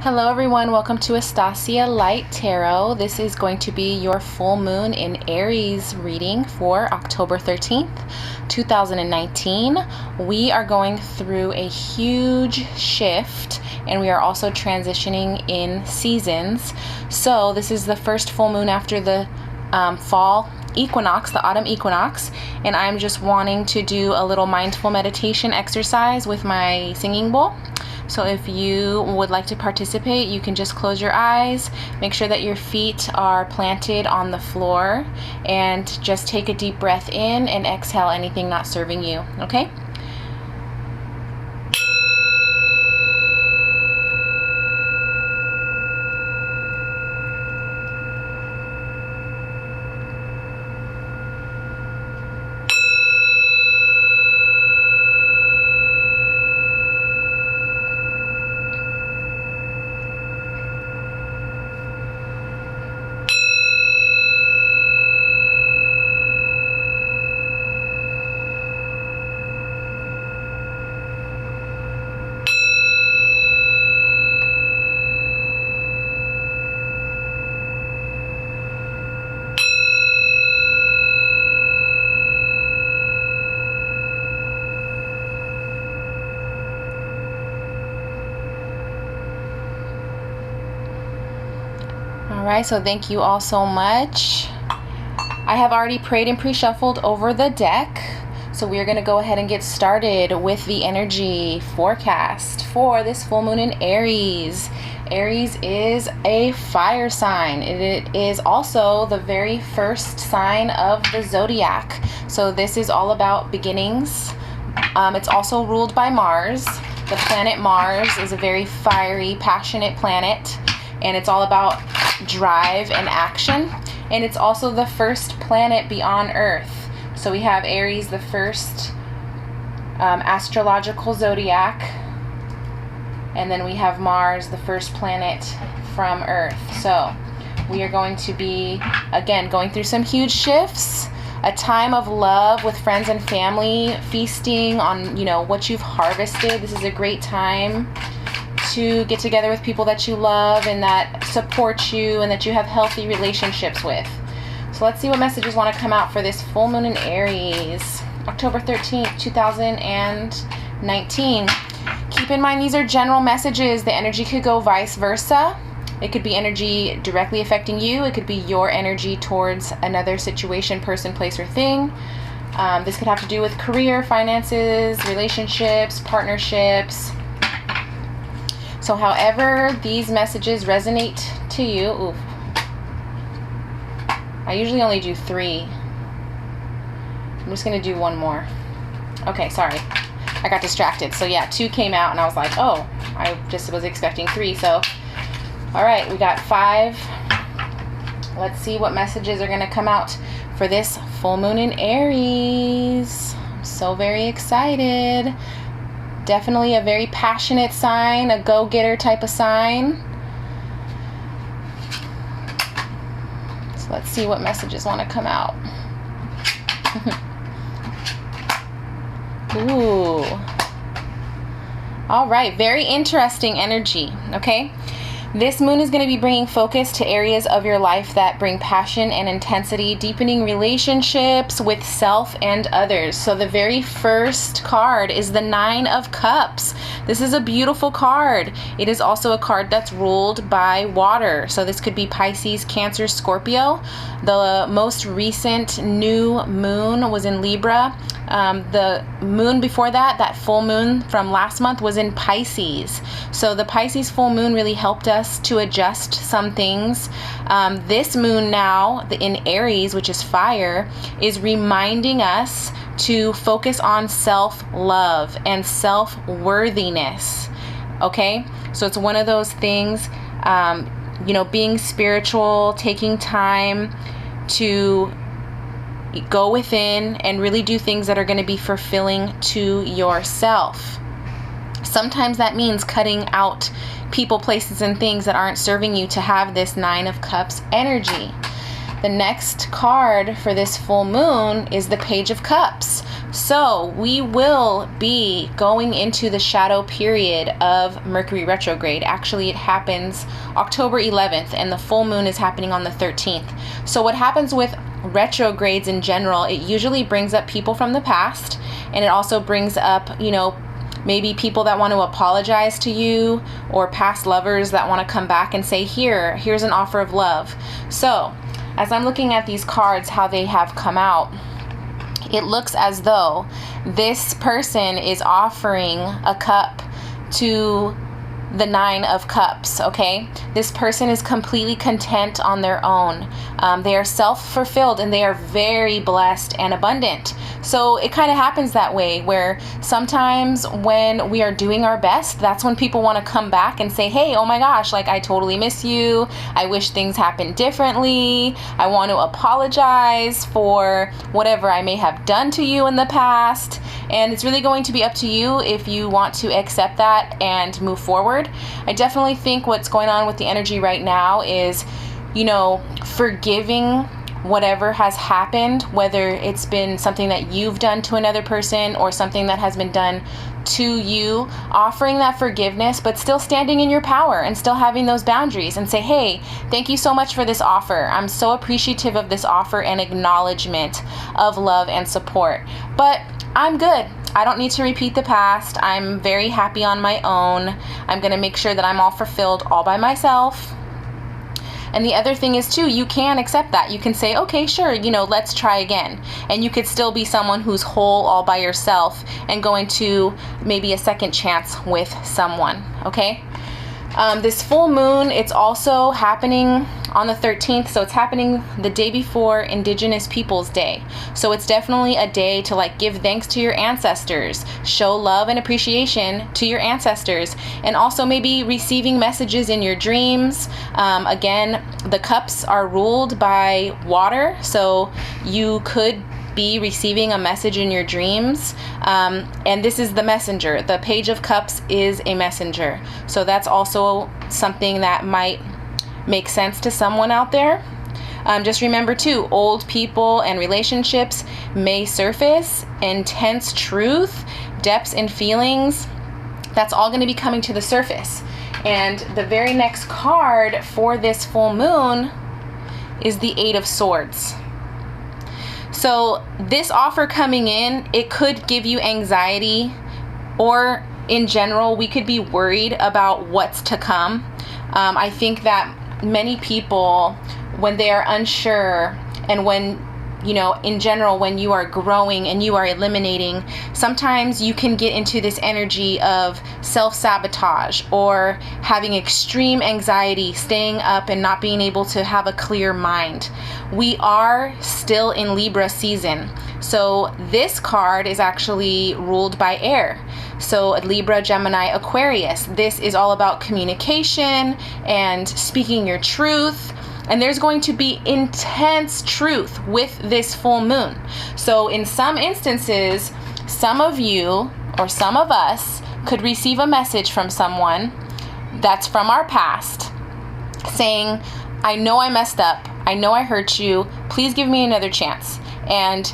Hello everyone, welcome to Astasia Light Tarot. This is going to be your full moon in Aries reading for October 13th, 2019. We are going through a huge shift and we are also transitioning in seasons. So this is the first full moon after the fall equinox, the autumn equinox, and I'm just wanting to do a little mindful meditation exercise with my singing bowl. So if you would like to participate, you can just close your eyes, make sure that your feet are planted on the floor, and just take a deep breath in and exhale anything not serving you, okay? Alright, so thank you all so much. I have already prayed and pre-shuffled over the deck, so we are going to go ahead and get started with the energy forecast for this full moon in Aries. Aries is a fire sign. It is also the very first sign of the zodiac. So this is all about beginnings. It's also ruled by Mars. The planet Mars is a very fiery, passionate planet, and it's all about drive and action. And it's also the first planet beyond Earth. So we have Aries, the first astrological zodiac, and then we have Mars, the first planet from Earth. So we are going to be, again, going through some huge shifts, a time of love with friends and family, feasting on, what you've harvested. This is a great time to get together with people that you love and that support you and that you have healthy relationships with. So let's see what messages want to come out for this full moon in Aries, October 13th, 2019. Keep in mind, these are general messages. The energy could go vice versa. It could be energy directly affecting you. It could be your energy towards another situation, person, place, or thing. This could have to do with career, finances, relationships, partnerships. So however these messages resonate to you, I usually only do 3. I'm just going to do one more. Okay, sorry. I got distracted. So yeah, 2 came out and I was like, oh, I just was expecting 3. So, all right, we got 5. Let's see what messages are going to come out for this full moon in Aries. I'm so very excited. Definitely a very passionate sign, a go-getter type of sign. So let's see what messages want to come out. Ooh. All right, very interesting energy, okay? This moon is going to be bringing focus to areas of your life that bring passion and intensity, deepening relationships with self and others. So the very first card is the 9 of Cups. This is a beautiful card. It is also a card that's ruled by water. So this could be Pisces, Cancer, Scorpio. The most recent new moon was in Libra. The moon before that, that full moon from last month, was in Pisces. So the Pisces full moon really helped us to adjust some things. This moon now in Aries, which is fire, is reminding us to focus on self-love and self-worthiness. Okay? So it's one of those things, being spiritual, taking time to go within and really do things that are going to be fulfilling to yourself. Sometimes that means cutting out people, places, and things that aren't serving you to have this 9 of Cups energy. The next card for this full moon is the Page of Cups. So we will be going into the shadow period of Mercury retrograde. Actually, it happens October 11th, and the full moon is happening on the 13th. So what happens with retrogrades in general, it usually brings up people from the past, and it also brings up, maybe people that want to apologize to you, or past lovers that want to come back and say, here's an offer of love. So as I'm looking at these cards, how they have come out, it looks as though this person is offering a cup to the 9 of Cups, okay? This person is completely content on their own. They are self-fulfilled, and they are very blessed and abundant. So it kind of happens that way, where sometimes when we are doing our best, that's when people want to come back and say, hey, oh my gosh, like, I totally miss you. I wish things happened differently. I want to apologize for whatever I may have done to you in the past. And it's really going to be up to you if you want to accept that and move forward. I definitely think what's going on with the energy right now is, forgiving whatever has happened, whether it's been something that you've done to another person or something that has been done to you, offering that forgiveness, but still standing in your power and still having those boundaries, and say, hey, thank you so much for this offer. I'm so appreciative of this offer and acknowledgement of love and support. But I'm good. I don't need to repeat the past. I'm very happy on my own. I'm going to make sure that I'm all fulfilled all by myself. And the other thing is too, you can accept that. You can say, okay, sure, let's try again. And you could still be someone who's whole all by yourself and going to maybe a second chance with someone, okay? This full moon, it's also happening on the 13th, so it's happening the day before Indigenous Peoples Day. So it's definitely a day to give thanks to your ancestors, show love and appreciation to your ancestors, and also maybe receiving messages in your dreams. Again, the cups are ruled by water, so you could be receiving a message in your dreams, and this is the messenger. The Page of Cups is a messenger, so that's also something that might make sense to someone out there. Just remember too, old people and relationships may surface intense truth, depths and feelings. That's all going to be coming to the surface. And the very next card for this full moon is the 8 of Swords. So this offer coming in, it could give you anxiety, or in general, we could be worried about what's to come. I think that many people, when they are unsure, and when, in general, when you are growing and you are eliminating, sometimes you can get into this energy of self-sabotage or having extreme anxiety, staying up and not being able to have a clear mind. We are still in Libra season. So this card is actually ruled by air. So Libra, Gemini, Aquarius. This is all about communication and speaking your truth. And there's going to be intense truth with this full moon. So in some instances, some of you or some of us could receive a message from someone that's from our past saying, I know I messed up. I know I hurt you. Please give me another chance. And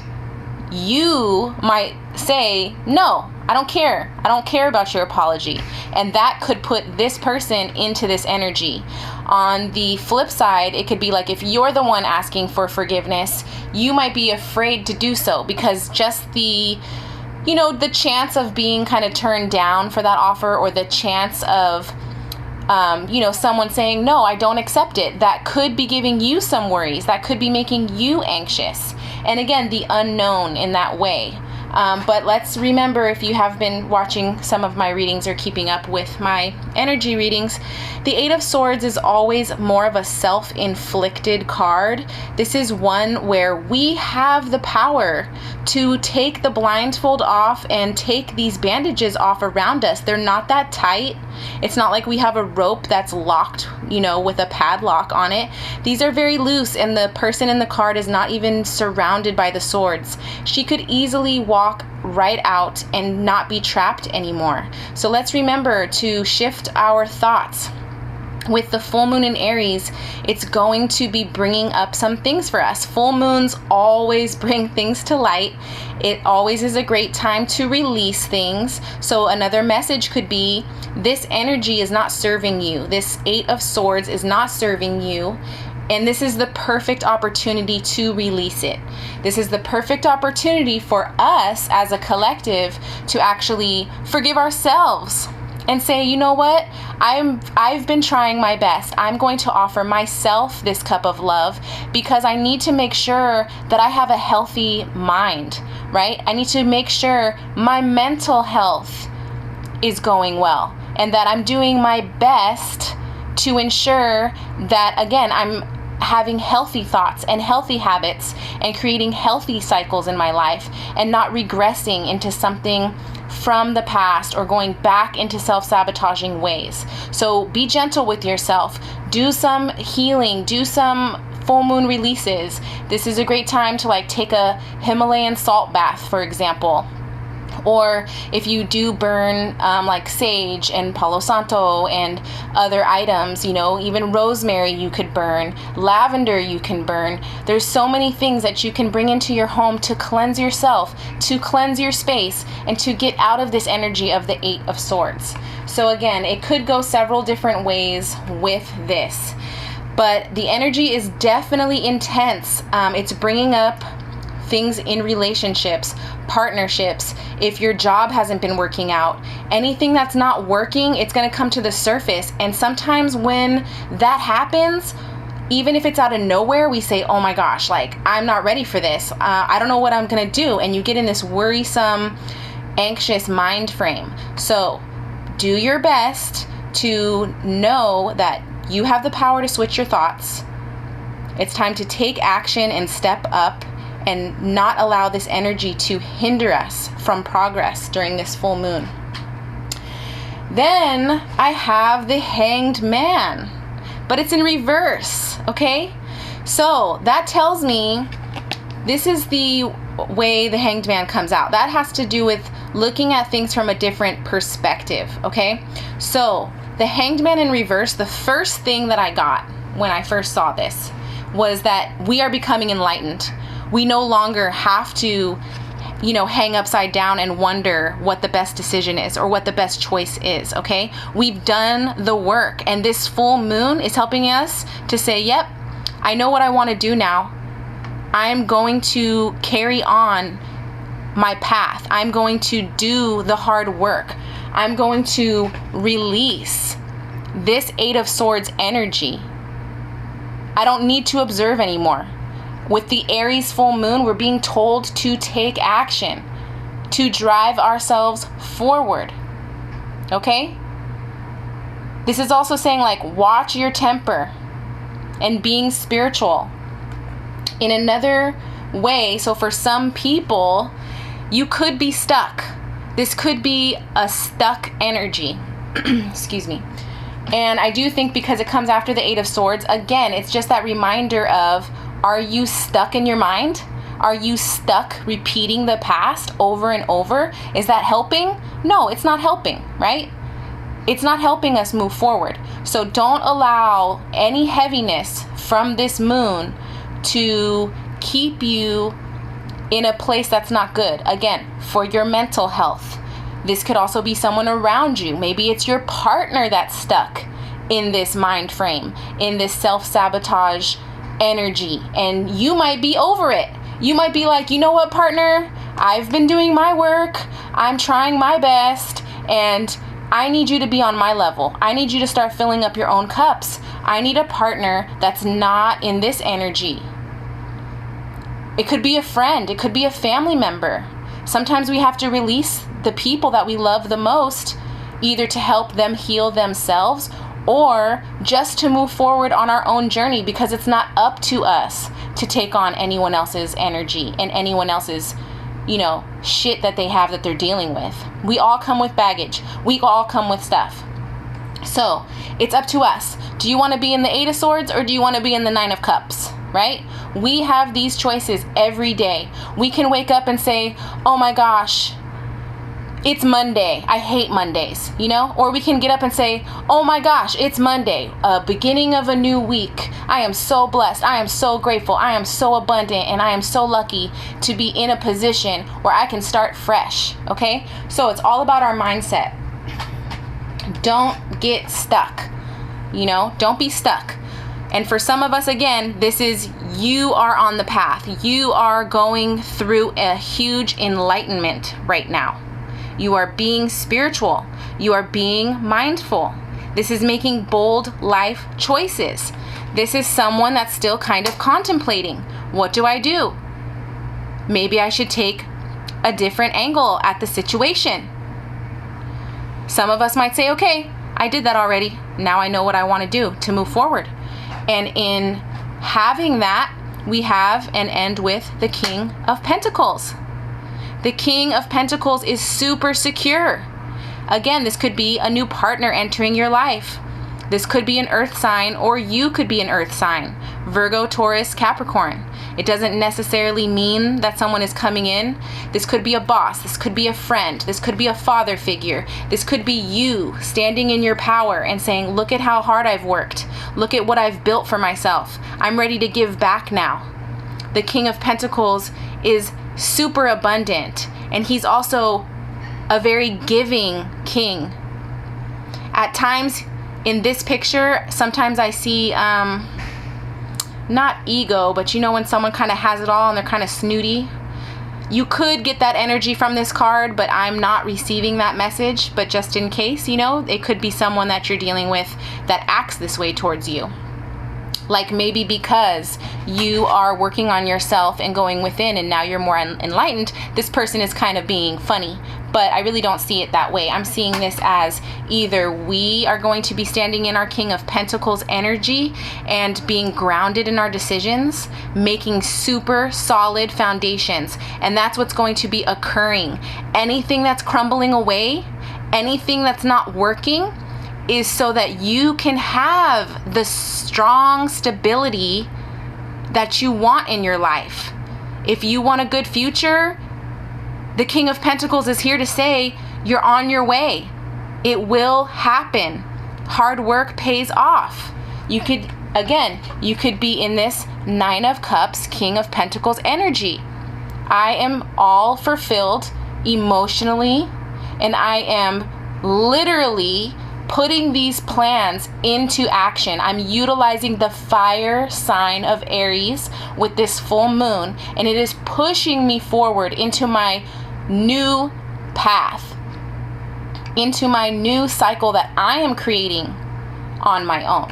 you might say, no, I don't care. I don't care about your apology. And that could put this person into this energy. On the flip side, it could be like if you're the one asking for forgiveness, you might be afraid to do so, because just the chance of being kind of turned down for that offer, or the chance of someone saying, no, I don't accept it, that could be giving you some worries. That could be making you anxious. And again, the unknown in that way. But let's remember, if you have been watching some of my readings or keeping up with my energy readings, the 8 of Swords is always more of a self-inflicted card. This is one where we have the power to take the blindfold off and take these bandages off around us. They're not that tight. It's not like we have a rope that's locked, with a padlock on it. These are very loose, and the person in the card is not even surrounded by the swords. She could easily walk right out and not be trapped anymore. So let's remember to shift our thoughts. with the full moon in Aries, it's going to be bringing up some things for us. Full moons always bring things to light. It always is a great time to release things. So another message could be, this energy is not serving you. This 8 of Swords is not serving you. And this is the perfect opportunity to release it. This is the perfect opportunity for us as a collective to actually forgive ourselves and say, you know what? I've been trying my best. I'm going to offer myself this cup of love because I need to make sure that I have a healthy mind, right? I need to make sure my mental health is going well and that I'm doing my best to ensure that, again, I'm having healthy thoughts and healthy habits and creating healthy cycles in my life and not regressing into something from the past or going back into self-sabotaging ways. So be gentle with yourself. Do some healing. Do some full moon releases. This is a great time to like take a Himalayan salt bath, for example. Or if you do burn like sage and Palo Santo and other items, you know, even rosemary you could burn, lavender you can burn. There's so many things that you can bring into your home to cleanse yourself, to cleanse your space, and to get out of this energy of the 8 of Swords. So again, it could go several different ways with this. But the energy is definitely intense. It's bringing up things in relationships, partnerships. If your job hasn't been working out, anything that's not working, it's going to come to the surface. And sometimes when that happens, even if it's out of nowhere, we say, oh my gosh, like, I'm not ready for this. I don't know what I'm going to do. And you get in this worrisome, anxious mind frame. So do your best to know that you have the power to switch your thoughts. It's time to take action and step up and not allow this energy to hinder us from progress during this full moon. Then I have the Hanged Man, but it's in reverse, okay? So that tells me this is the way the Hanged Man comes out. That has to do with looking at things from a different perspective, okay? So the Hanged Man in reverse, the first thing that I got when I first saw this was that we are becoming enlightened. We no longer have to, you know, hang upside down and wonder what the best decision is or what the best choice is, okay? We've done the work, and this full moon is helping us to say, yep, I know what I want to do now. I'm going to carry on my path. I'm going to do the hard work. I'm going to release this 8 of Swords energy. I don't need to observe anymore. With the Aries full moon, we're being told to take action, to drive ourselves forward, okay? This is also saying, like, watch your temper and being spiritual. In another way, so for some people, you could be stuck. This could be a stuck energy. Excuse me. And I do think because it comes after the 8 of Swords, again, it's just that reminder of, are you stuck in your mind? Are you stuck repeating the past over and over? Is that helping? No, it's not helping, right? It's not helping us move forward. So don't allow any heaviness from this moon to keep you in a place that's not good. Again, for your mental health. This could also be someone around you. Maybe it's your partner that's stuck in this mind frame, in this self-sabotage energy, and you might be over it. You might be like, you know what, partner? I've been doing my work. I'm trying my best, and I need you to be on my level. I need you to start filling up your own cups. I need a partner that's not in this energy. It could be a friend. It could be a family member. Sometimes we have to release the people that we love the most, either to help them heal themselves or just to move forward on our own journey, because it's not up to us to take on anyone else's energy and anyone else's, you know, shit that they have that they're dealing with. We all come with baggage. We all come with stuff. So it's up to us. Do you want to be in the 8 of Swords or do you want to be in the 9 of Cups, right? We have these choices every day. We can wake up and say, oh my gosh, it's Monday. I hate Mondays, you know? Or we can get up and say, oh my gosh, it's Monday, beginning of a new week. I am so blessed. I am so grateful. I am so abundant. And I am so lucky to be in a position where I can start fresh. Okay? So it's all about our mindset. Don't get stuck. You know, don't be stuck. And for some of us, again, this is, you are on the path. You are going through a huge enlightenment right now. You are being spiritual. You are being mindful. This is making bold life choices. This is someone that's still kind of contemplating. What do I do? Maybe I should take a different angle at the situation. Some of us might say, okay, I did that already. Now I know what I want to do to move forward. And in having that, we have and end with the King of Pentacles. The King of Pentacles is super secure. Again, this could be a new partner entering your life. This could be an earth sign, or you could be an earth sign. Virgo, Taurus, Capricorn. It doesn't necessarily mean that someone is coming in. This could be a boss. This could be a friend. This could be a father figure. This could be you standing in your power and saying, look at how hard I've worked. Look at what I've built for myself. I'm ready to give back now. The King of Pentacles is super abundant, and he's also a very giving king. At times in this picture, sometimes I see not ego, but you know when someone kind of has it all and they're kind of snooty. You could get that energy from this card, but I'm not receiving that message. But just in case, you know, it could be someone that you're dealing with that acts this way towards you. Like maybe because you are working on yourself and going within and now you're more enlightened, this person is kind of being funny. But I really don't see it that way. I'm seeing this as either we are going to be standing in our King of Pentacles energy and being grounded in our decisions, making super solid foundations. And that's what's going to be occurring. Anything that's crumbling away, anything that's not working, is so that you can have the strong stability that you want in your life. If you want a good future, the King of Pentacles is here to say you're on your way. It will happen. Hard work pays off. You could be in this Nine of Cups, King of Pentacles energy. I am all fulfilled emotionally, and I am literally putting these plans into action. I'm utilizing the fire sign of Aries with this full moon, and it is pushing me forward into my new path, into my new cycle that I am creating on my own.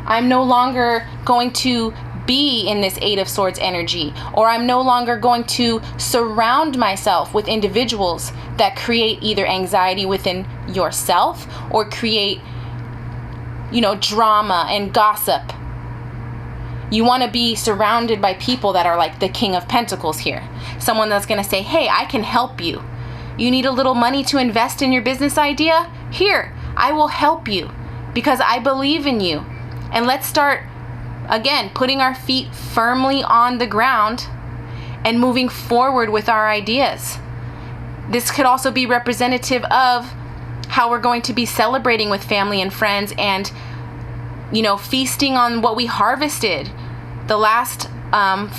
I'm no longer going to be in this Eight of Swords energy, or I'm no longer going to surround myself with individuals that create either anxiety within yourself or create, drama and gossip. You want to be surrounded by people that are like the King of Pentacles here. Someone that's going to say, hey, I can help you. You need a little money to invest in your business idea? Here, I will help you because I believe in you. And let's start, again, putting our feet firmly on the ground and moving forward with our ideas. This could also be representative of how we're going to be celebrating with family and friends and, feasting on what we harvested. The last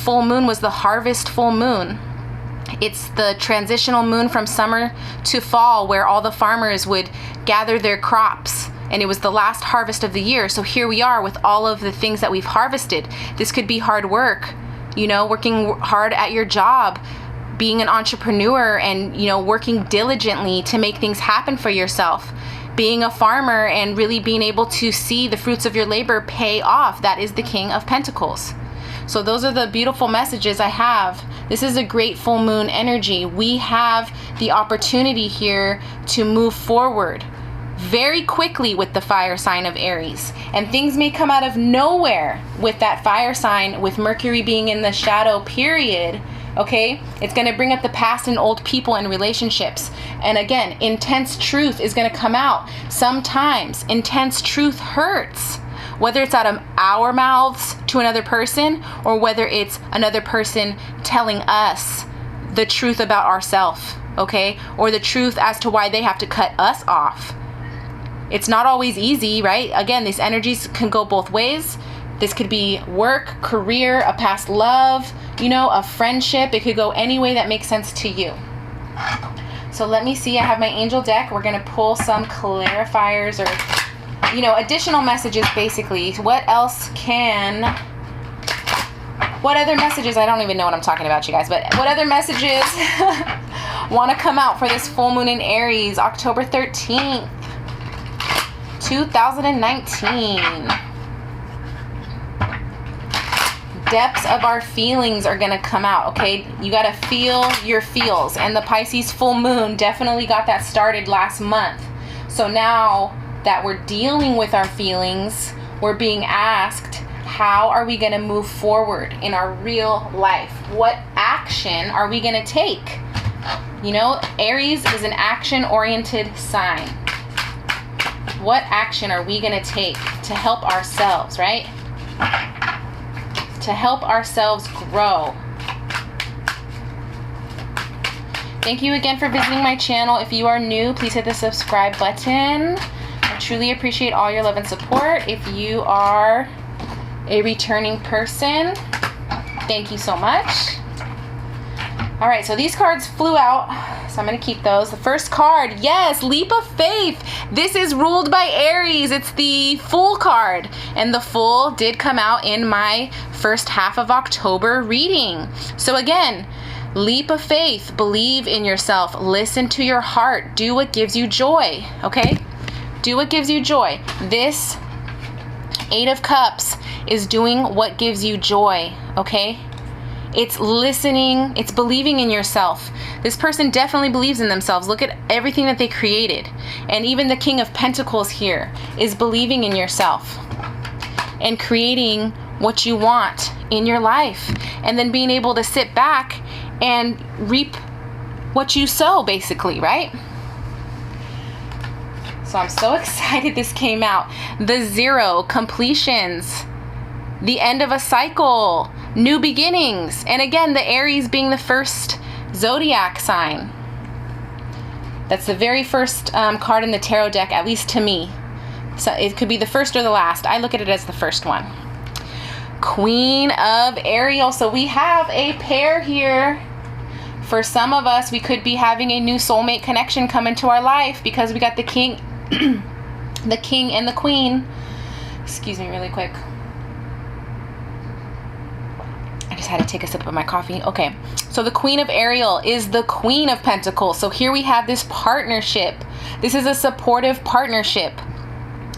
full moon was the harvest full moon. It's the transitional moon from summer to fall where all the farmers would gather their crops. And it was the last harvest of the year. So here we are with all of the things that we've harvested. This could be hard work, working hard at your job, being an entrepreneur and, working diligently to make things happen for yourself. Being a farmer and really being able to see the fruits of your labor pay off. That is the King of Pentacles. So those are the beautiful messages I have. This is a great full moon energy. We have the opportunity here to move forward very quickly with the fire sign of Aries. And things may come out of nowhere with that fire sign, with Mercury being in the shadow period. Okay, it's going to bring up the past and old people and relationships. And again, intense truth is going to come out. Sometimes intense truth hurts, whether it's out of our mouths to another person or whether it's another person telling us the truth about ourselves. okay? Or the truth as to why they have to cut us off. It's not always easy, right? Again, these energies can go both ways. This could be work, career, a past love, you know, a friendship. It could go any way that makes sense to you. So let me see. I have my angel deck. We're going to pull some clarifiers or, you know, additional messages, basically. What other messages, I don't even know what I'm talking about, you guys, but what other messages want to come out for this full moon in Aries, October 13th, 2019? Depths of our feelings are going to come out, okay? You got to feel your feels. And the Pisces full moon definitely got that started last month. So now that we're dealing with our feelings, we're being asked, how are we going to move forward in our real life? What action are we going to take? You know, Aries is an action-oriented sign. What action are we going to take to help ourselves, right? To help ourselves grow. Thank you again for visiting my channel. If you are new, please hit the subscribe button. I truly appreciate all your love and support. If you are a returning person, thank you so much. All right, so these cards flew out, so I'm going to keep those. The first card, yes, Leap of Faith. This is ruled by Aries. It's the Fool card, and the Fool did come out in my first half of October reading. So again, leap of faith, believe in yourself, listen to your heart, do what gives you joy, okay? Do what gives you joy. This Eight of Cups is doing what gives you joy, okay? It's listening, it's believing in yourself. This person definitely believes in themselves. Look at everything that they created. And even the King of Pentacles here is believing in yourself and creating what you want in your life. And then being able to sit back and reap what you sow, basically, right? So I'm so excited this came out. The Zero, completions, the end of a cycle, new beginnings. And again, the Aries being the first zodiac sign. That's the very first card in the tarot deck, at least to me. So it could be the first or the last. I look at it as the first one. Queen of Ariel. So we have a pair here. For some of us, we could be having a new soulmate connection come into our life because we got the king, the king and the queen. Excuse me really quick. I just had to take a sip of my coffee. Okay, so the Queen of Ariel is the Queen of Pentacles. So here we have this partnership. This is a supportive partnership.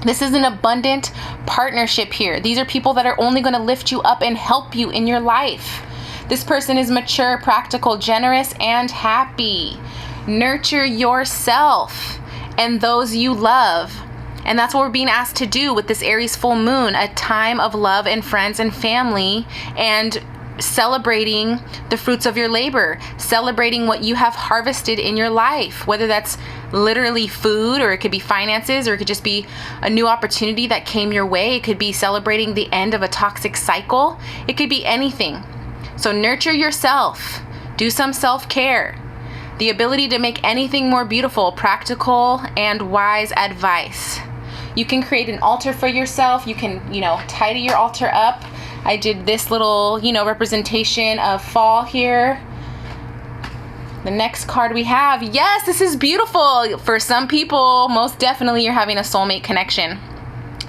This is an abundant partnership here. These are people that are only going to lift you up and help you in your life. This person is mature, practical, generous, and happy. Nurture yourself and those you love. And that's what we're being asked to do with this Aries full moon, a time of love and friends and family, and celebrating the fruits of your labor, celebrating what you have harvested in your life, whether that's literally food, or it could be finances, or it could just be a new opportunity that came your way. It could be celebrating the end of a toxic cycle. It could be anything. So nurture yourself, do some self-care, the ability to make anything more beautiful, practical and wise advice. You can create an altar for yourself. You can, tidy your altar up. I did this little, representation of fall here. The next card we have, yes, this is beautiful. For some people, most definitely you're having a soulmate connection.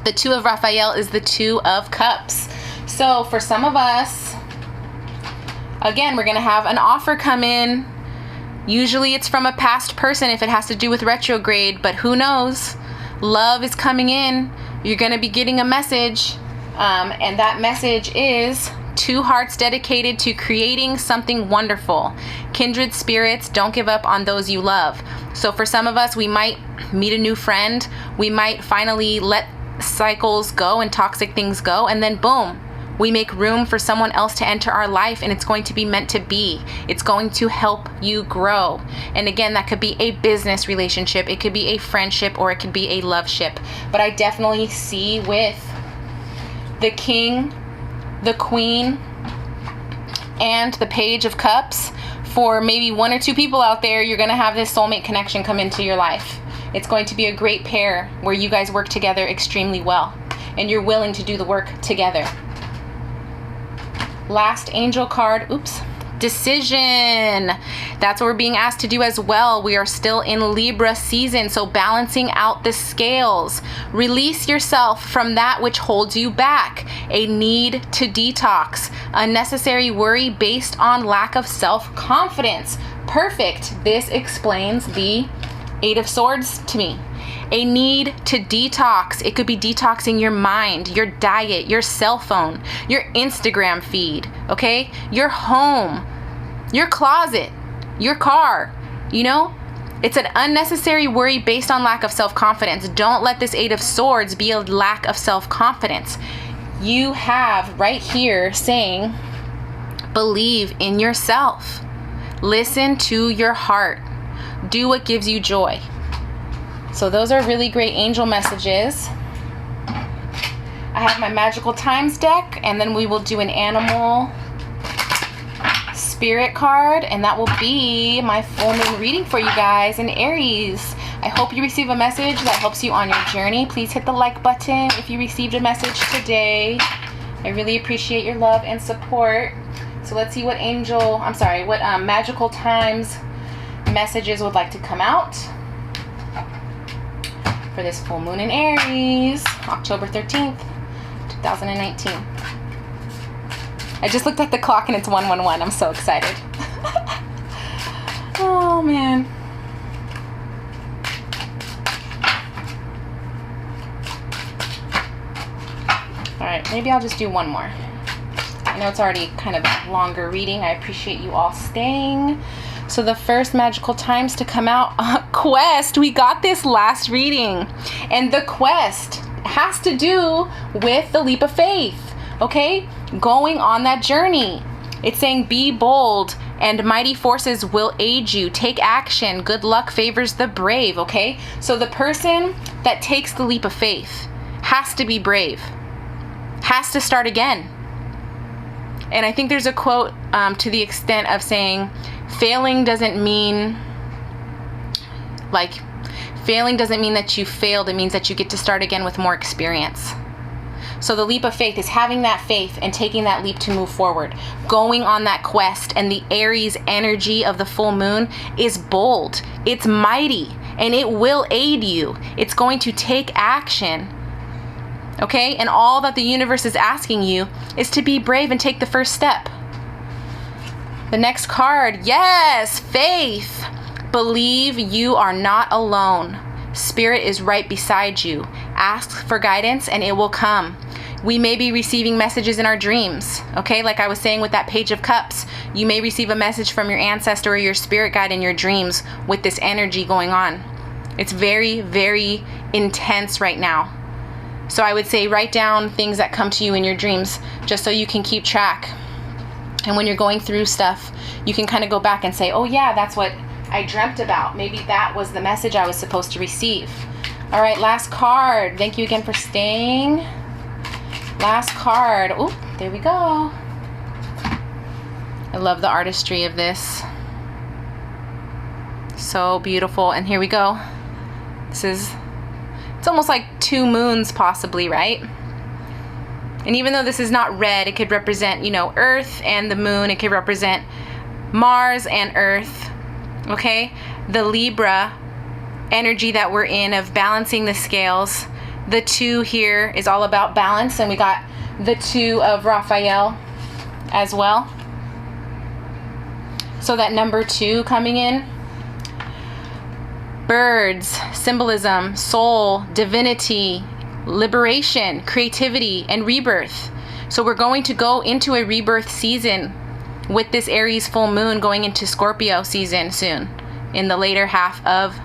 The Two of Raphael is the Two of Cups. So for some of us, again, we're going to have an offer come in. Usually it's from a past person if it has to do with retrograde, but who knows? Love is coming in. You're going to be getting a message. And that message is two hearts dedicated to creating something wonderful. Kindred spirits, don't give up on those you love. So for some of us, we might meet a new friend. We might finally let cycles go and toxic things go. And then boom, we make room for someone else to enter our life, and it's going to be meant to be. It's going to help you grow. And again, that could be a business relationship. It could be a friendship, or it could be a love ship. But I definitely see with the King, the Queen, and the Page of Cups, for maybe 1 or 2 people out there, you're going to have this soulmate connection come into your life. It's going to be a great pair where you guys work together extremely well, and you're willing to do the work together. Last angel card, decision. That's what we're being asked to do as well. We are still in Libra season, so balancing out the scales. Release yourself from that which holds you back. A need to detox. Unnecessary worry based on lack of self-confidence. Perfect. This explains the 8 of Swords to me. A need to detox. It could be detoxing your mind, your diet, your cell phone, your Instagram feed, okay? Your home, your closet, your car, you know? It's an unnecessary worry based on lack of self-confidence. Don't let this 8 of Swords be a lack of self-confidence. You have right here saying, believe in yourself. Listen to your heart. Do what gives you joy. So those are really great angel messages. I have my Magical Times deck, and then we will do an animal spirit card, and that will be my full moon reading for you guys in Aries. I hope you receive a message that helps you on your journey. Please hit the like button if you received a message today. I really appreciate your love and support. So let's see what Magical Times messages would like to come out for this full moon in Aries, October 13th, 2019. I just looked at the clock and it's 1:11. I'm so excited. Oh man. All right, maybe I'll just do one more. I know it's already kind of a longer reading. I appreciate you all staying. So the first Magical Times to come out, quest. We got this last reading. And the quest has to do with the leap of faith, okay? Going on that journey. It's saying be bold and mighty forces will aid you. Take action. Good luck favors the brave, okay? So the person that takes the leap of faith has to be brave, has to start again. And I think there's a quote to the extent of saying, failing doesn't mean that you failed. It means that you get to start again with more experience. So the leap of faith is having that faith and taking that leap to move forward, going on that quest. And the Aries energy of the full moon is bold, it's mighty, and it will aid you. It's going to take action. Okay? And all that the universe is asking you is to be brave and take the first step. The next card, yes, faith. Believe you are not alone. Spirit is right beside you. Ask for guidance and it will come. We may be receiving messages in our dreams, okay? Like I was saying with that Page of Cups, you may receive a message from your ancestor or your spirit guide in your dreams with this energy going on. It's very, very intense right now. So I would say write down things that come to you in your dreams just so you can keep track. And when you're going through stuff, you can kind of go back and say, oh yeah, that's what I dreamt about. Maybe that was the message I was supposed to receive. All right, last card. Thank you again for staying. Last card. Oh, there we go. I love the artistry of this. So beautiful. And here we go. It's almost like 2 moons possibly, right? And even though this is not red, it could represent, Earth and the moon. It could represent Mars and Earth, okay? The Libra energy that we're in of balancing the scales. The 2 here is all about balance, and we got the 2 of Raphael as well. So that number 2 coming in. Birds, symbolism, soul, divinity, liberation, creativity, and rebirth. So we're going to go into a rebirth season with this Aries full moon going into Scorpio season soon in the later half of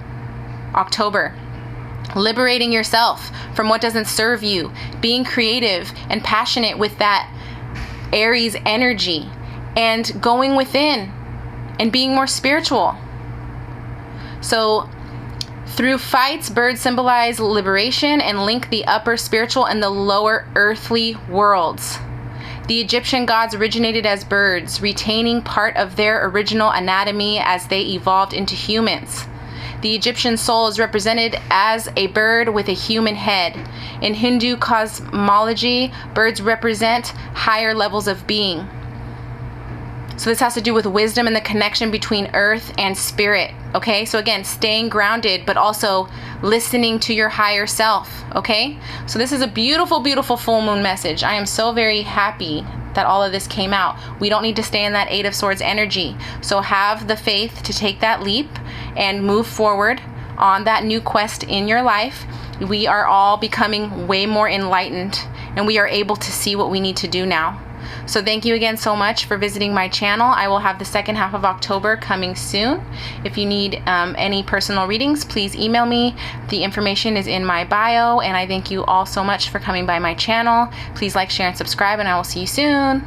October. Liberating yourself from what doesn't serve you, being creative and passionate with that Aries energy, and going within and being more spiritual. So through fights, birds symbolize liberation and link the upper spiritual and the lower earthly worlds. The Egyptian gods originated as birds, retaining part of their original anatomy as they evolved into humans. The Egyptian soul is represented as a bird with a human head. In Hindu cosmology, birds represent higher levels of being. So this has to do with wisdom and the connection between earth and spirit, okay? So again, staying grounded, but also listening to your higher self, okay? So this is a beautiful, beautiful full moon message. I am so very happy that all of this came out. We don't need to stay in that Eight of Swords energy. So have the faith to take that leap and move forward on that new quest in your life. We are all becoming way more enlightened, and we are able to see what we need to do now. So thank you again so much for visiting my channel. I will have the second half of October coming soon. If you need any personal readings, please email me. The information is in my bio, and I thank you all so much for coming by my channel. Please like, share, and subscribe, and I will see you soon.